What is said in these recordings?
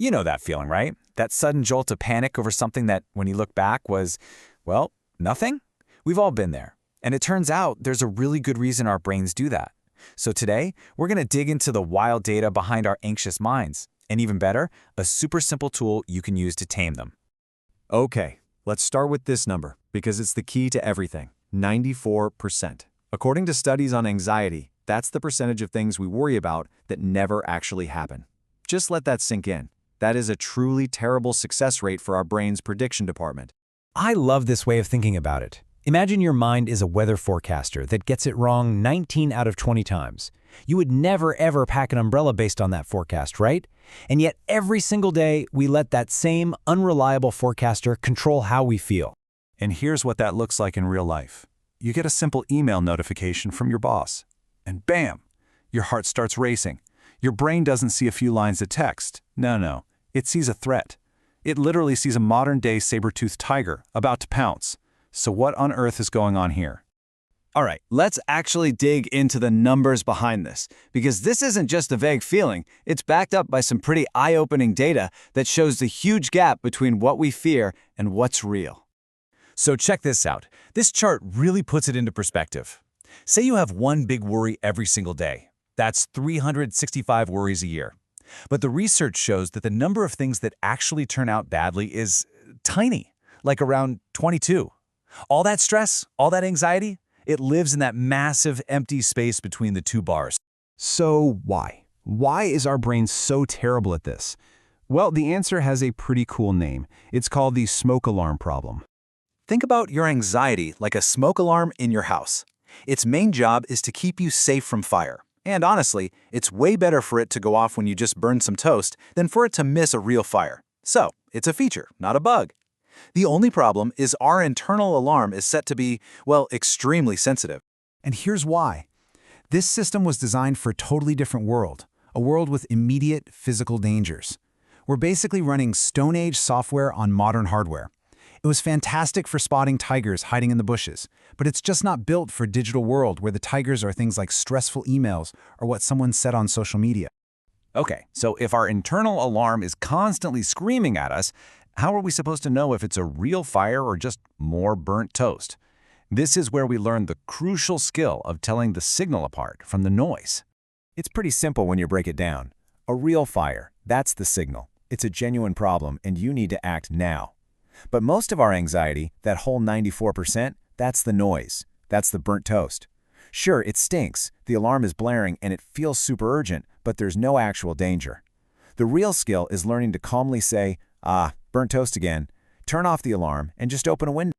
You know that feeling, right? That sudden jolt of panic over something that, when you look back, was, well, nothing? We've all been there. And it turns out there's a really good reason our brains do that. So today, we're going to dig into the wild data behind our anxious minds. And even better, a super simple tool you can use to tame them. Okay, let's start with this number, because it's the key to everything: 94%. According to studies on anxiety, that's the percentage of things we worry about that never actually happen. Just let that sink in. That is a truly terrible success rate for our brain's prediction department. I love this way of thinking about it. Imagine your mind is a weather forecaster that gets it wrong 19 out of 20 times. You would never ever pack an umbrella based on that forecast, right? And yet every single day, we let that same unreliable forecaster control how we feel. And here's what that looks like in real life. You get a simple email notification from your boss, and bam, your heart starts racing. Your brain doesn't see a few lines of text. No, it sees a threat. It literally sees a modern-day saber-toothed tiger about to pounce. So what on earth is going on here? All right, let's actually dig into the numbers behind this, because this isn't just a vague feeling. It's backed up by some pretty eye-opening data that shows the huge gap between what we fear and what's real. So check this out. This chart really puts it into perspective. Say you have one big worry every single day. That's 365 worries a year. But the research shows that the number of things that actually turn out badly is tiny, like around 22. All that stress, all that anxiety, it lives in that massive empty space between the two bars. So why? Why is our brain so terrible at this? Well, the answer has a pretty cool name. It's called the smoke alarm problem. Think about your anxiety like a smoke alarm in your house. Its main job is to keep you safe from fire. And honestly, it's way better for it to go off when you just burn some toast than for it to miss a real fire. So, it's a feature, not a bug. The only problem is our internal alarm is set to be, well, extremely sensitive. And here's why. This system was designed for a totally different world, a world with immediate physical dangers. We're basically running Stone Age software on modern hardware. It was fantastic for spotting tigers hiding in the bushes, but it's just not built for a digital world where the tigers are things like stressful emails or what someone said on social media. Okay, so if our internal alarm is constantly screaming at us, how are we supposed to know if it's a real fire or just more burnt toast? This is where we learn the crucial skill of telling the signal apart from the noise. It's pretty simple when you break it down. A real fire, that's the signal. It's a genuine problem and you need to act now. But most of our anxiety, that whole 94%, that's the noise. That's the burnt toast. Sure, it stinks, the alarm is blaring and it feels super urgent, but there's no actual danger. The real skill is learning to calmly say, burnt toast again, turn off the alarm, and just open a window.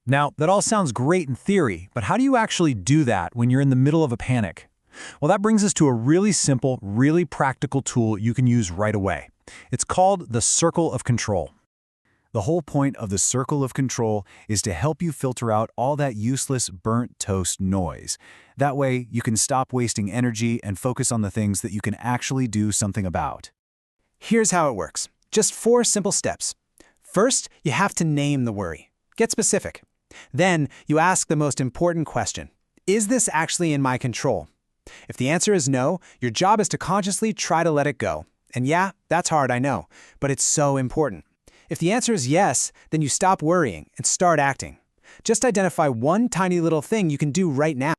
Now, that all sounds great in theory, but how do you actually do that when you're in the middle of a panic? Well, that brings us to a really simple, really practical tool you can use right away. It's called the circle of control. The whole point of the circle of control is to help you filter out all that useless burnt toast noise. That way, you can stop wasting energy and focus on the things that you can actually do something about. Here's how it works. Just 4 simple steps. First, you have to name the worry. Get specific. Then, you ask the most important question. Is this actually in my control? If the answer is no, your job is to consciously try to let it go. And yeah, that's hard, I know, but it's so important. If the answer is yes, then you stop worrying and start acting. Just identify one tiny little thing you can do right now.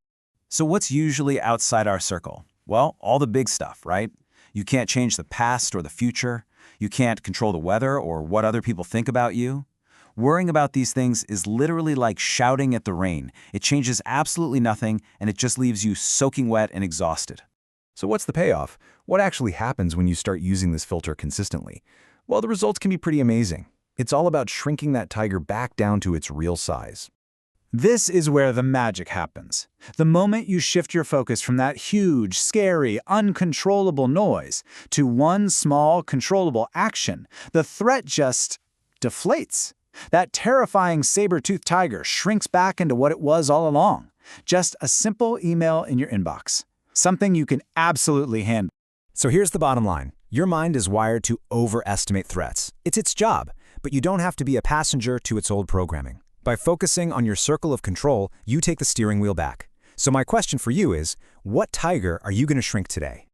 So what's usually outside our circle? Well, all the big stuff, right? You can't change the past or the future. You can't control the weather or what other people think about you. Worrying about these things is literally like shouting at the rain. It changes absolutely nothing, and it just leaves you soaking wet and exhausted. So what's the payoff? What actually happens when you start using this filter consistently? Well, the results can be pretty amazing. It's all about shrinking that tiger back down to its real size. This is where the magic happens. The moment you shift your focus from that huge, scary, uncontrollable noise to one small, controllable action, the threat just deflates. That terrifying saber-toothed tiger shrinks back into what it was all along. Just a simple email in your inbox. Something you can absolutely handle. So here's the bottom line. Your mind is wired to overestimate threats. It's its job, but you don't have to be a passenger to its old programming. By focusing on your circle of control, you take the steering wheel back. So my question for you is, what tiger are you going to shrink today?